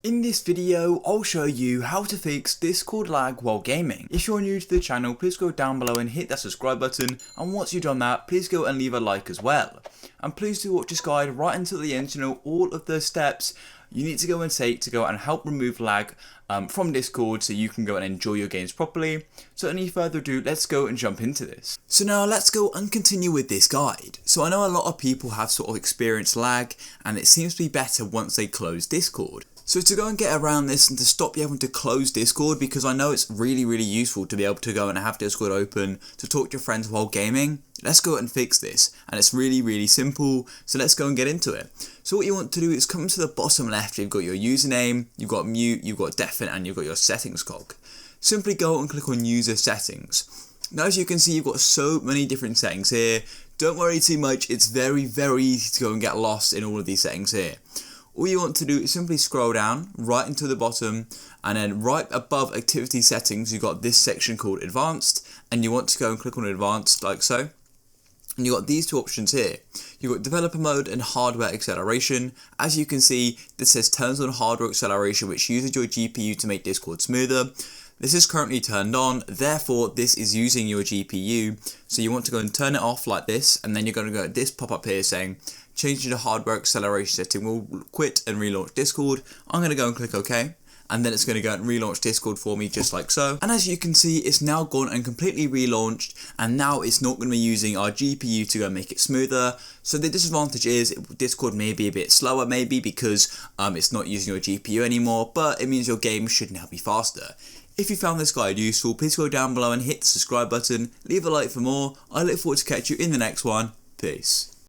In this video, I'll show you how to fix Discord lag while gaming. If you're new to the channel, please go down below and hit that subscribe button, and once you've done that, please go and leave a like as well. And please do watch this guide right until the end to know all of the steps you need to go and take to go and help remove lag from Discord so you can go and enjoy your games properly. So any further ado, let's go and jump into this. So now let's go and continue with this guide. So I know a lot of people have sort of experienced lag and it seems to be better once they close Discord. So to go and get around this and to stop you having to close Discord, because I know it's really useful to be able to go and have Discord open to talk to your friends while gaming, let's go and fix this. And it's really simple, so let's go and get into it. So what you want to do is come to the bottom left, you've got your username, you've got mute, you've got deafen, and you've got your settings cog. Simply go and click on user settings. Now as you can see, you've got so many different settings here. Don't worry too much, it's very easy to go and get lost in all of these settings here. All you want to do is simply scroll down right into the bottom, and then right above activity settings you've got this section called advanced, and you want to go and click on advanced like so. And you've got these two options here. You've got developer mode and hardware acceleration. As you can see, this says turns on hardware acceleration, which uses your GPU to make Discord smoother. This is currently turned on, therefore this is using your GPU, so you want to go and turn it off like this, and then you're going to go at this pop-up here saying changing the hardware acceleration setting will quit and relaunch Discord. I'm going to go and click OK, and then it's going to go and relaunch Discord for me just like so. And as you can see, it's now gone and completely relaunched, and now it's not going to be using our GPU to go and make it smoother. So the disadvantage is Discord may be a bit slower maybe because it's not using your GPU anymore, but it means your game should now be faster. If you found this guide useful, please go down below and hit the subscribe button, leave a like for more. I look forward to catch you in the next one. Peace.